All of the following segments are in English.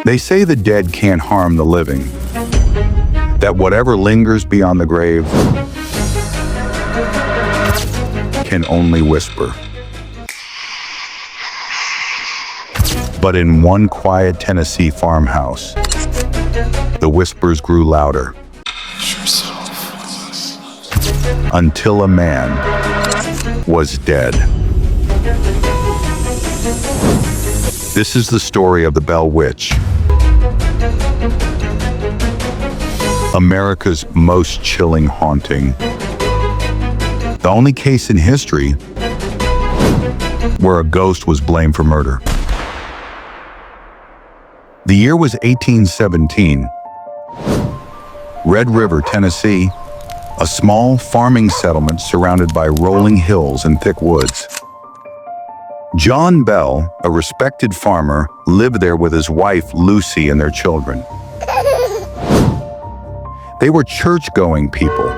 They say the dead can't harm the living, that whatever lingers beyond the grave can only whisper. But in one quiet Tennessee farmhouse, the whispers grew louder until a man was dead. This is the story of the Bell Witch, America's most chilling haunting. The only case in history where a ghost was blamed for murder. The year was 1817. Red River, Tennessee, a small farming settlement surrounded by rolling hills and thick woods. John Bell, a respected farmer, lived there with his wife Lucy and their children. They were church-going people,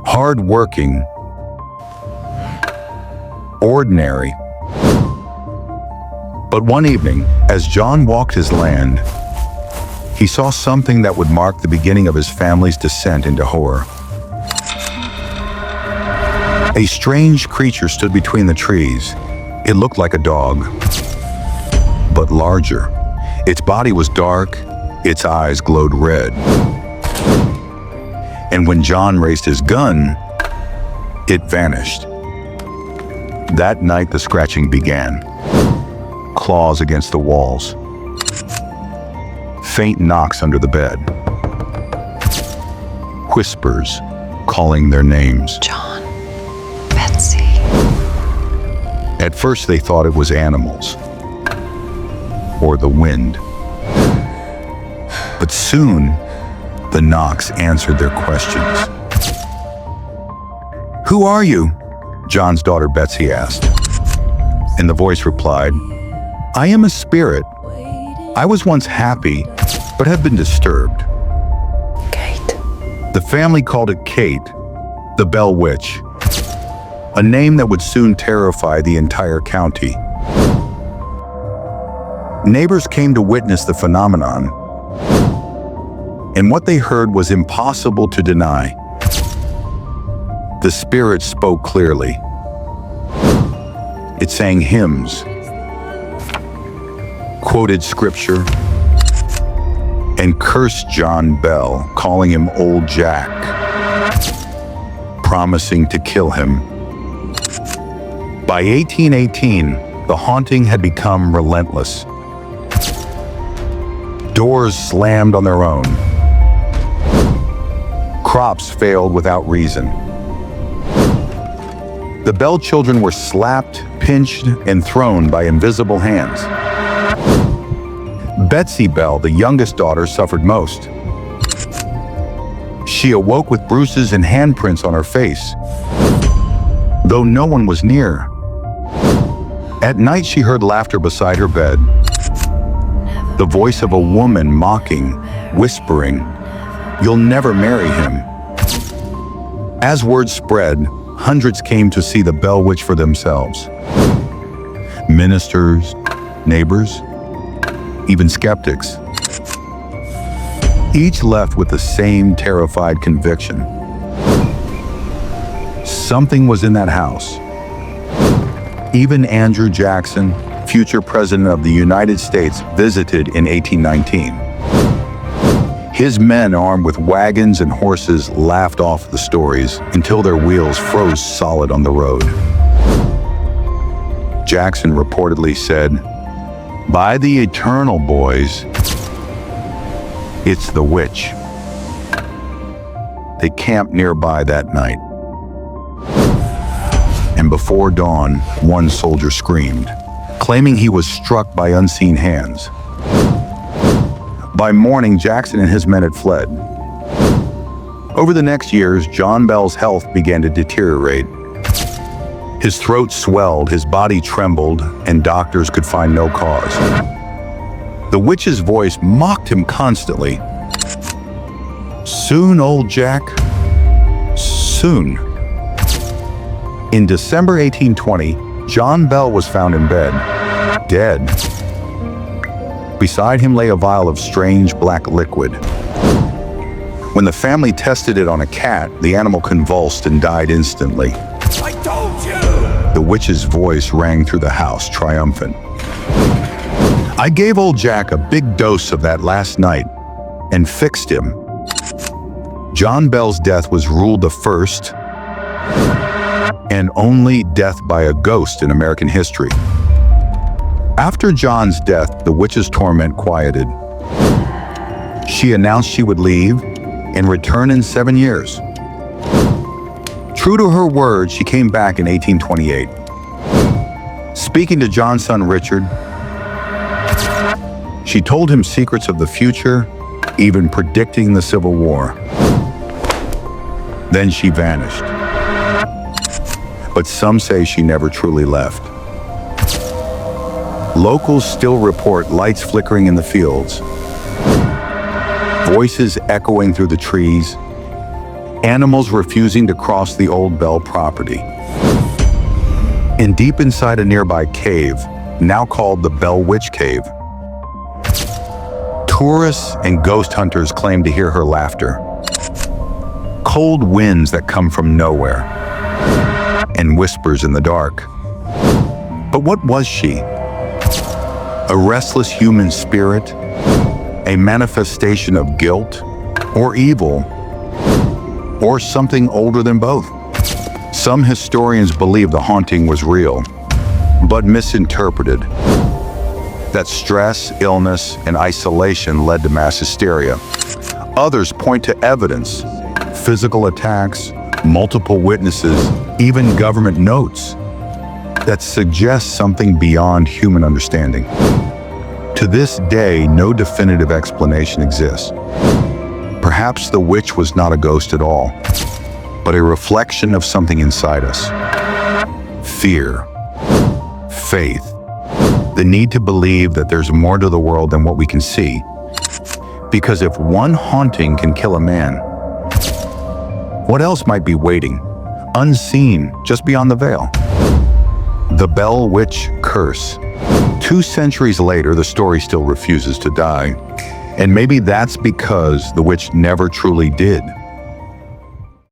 hard-working, ordinary. But one evening, as John walked his land, he saw something that would mark the beginning of his family's descent into horror. A strange creature stood between the trees. It looked like a dog, but larger. Its body was dark, its eyes glowed red. And when John raised his gun, it vanished. That night, the scratching began. Claws against the walls. Faint knocks under the bed. Whispers calling their names. John, Betsy. At first they thought it was animals or the wind. But soon the knocks answered their questions. "Who are you?" John's daughter Betsy asked. And the voice replied, "I am a spirit. I was once happy, but have been disturbed." Kate. The family called it Kate, the Bell Witch, a name that would soon terrify the entire county. Neighbors came to witness the phenomenon, and what they heard was impossible to deny. The spirit spoke clearly. It sang hymns, quoted scripture, and cursed John Bell, calling him Old Jack, promising to kill him. By 1818, the haunting had become relentless. Doors slammed on their own. Crops failed without reason. The Bell children were slapped, pinched, and thrown by invisible hands. Betsy Bell, the youngest daughter, suffered most. She awoke with bruises and handprints on her face, though no one was near. At night, she heard laughter beside her bed, the voice of a woman mocking, whispering, "You'll never marry him." As word spread, hundreds came to see the Bell Witch for themselves. Ministers, neighbors, even skeptics. Each left with the same terrified conviction. Something was in that house. Even Andrew Jackson, future president of the United States, visited in 1819. His men, armed with wagons and horses, laughed off the stories until their wheels froze solid on the road. Jackson reportedly said, "By the eternal, boys, it's the witch." They camped nearby that night. And before dawn, one soldier screamed, claiming he was struck by unseen hands. By morning, Jackson and his men had fled. Over the next years, John Bell's health began to deteriorate. His throat swelled, his body trembled, and doctors could find no cause. The witch's voice mocked him constantly. "Soon, old Jack, soon." In December 1820, John Bell was found in bed, dead. Beside him lay a vial of strange black liquid. When the family tested it on a cat, the animal convulsed and died instantly. I told you! The witch's voice rang through the house, triumphant. I gave old Jack a big dose of that last night and fixed him. John Bell's death was ruled the first and only death by a ghost in American history. After John's death, the witch's torment quieted. She announced she would leave and return in 7 years. True to her word, she came back in 1828. Speaking to John's son Richard, she told him secrets of the future, even predicting the Civil War. Then she vanished. But some say she never truly left. Locals still report lights flickering in the fields, voices echoing through the trees, animals refusing to cross the old Bell property. And deep inside a nearby cave, now called the Bell Witch Cave, tourists and ghost hunters claim to hear her laughter. Cold winds that come from nowhere, and whispers in the dark. But what was she? A restless human spirit? A manifestation of guilt or evil? Or something older than both? Some historians believe the haunting was real, but misinterpreted. That stress, illness, and isolation led to mass hysteria. Others point to evidence, physical attacks, multiple witnesses, even government notes that suggest something beyond human understanding. To this day, no definitive explanation exists. Perhaps the witch was not a ghost at all, but a reflection of something inside us. Fear, faith, the need to believe that there's more to the world than what we can see. Because if one haunting can kill a man, what else might be waiting, unseen, just beyond the veil? The Bell Witch Curse. 2 centuries later, the story still refuses to die. And maybe that's because the witch never truly did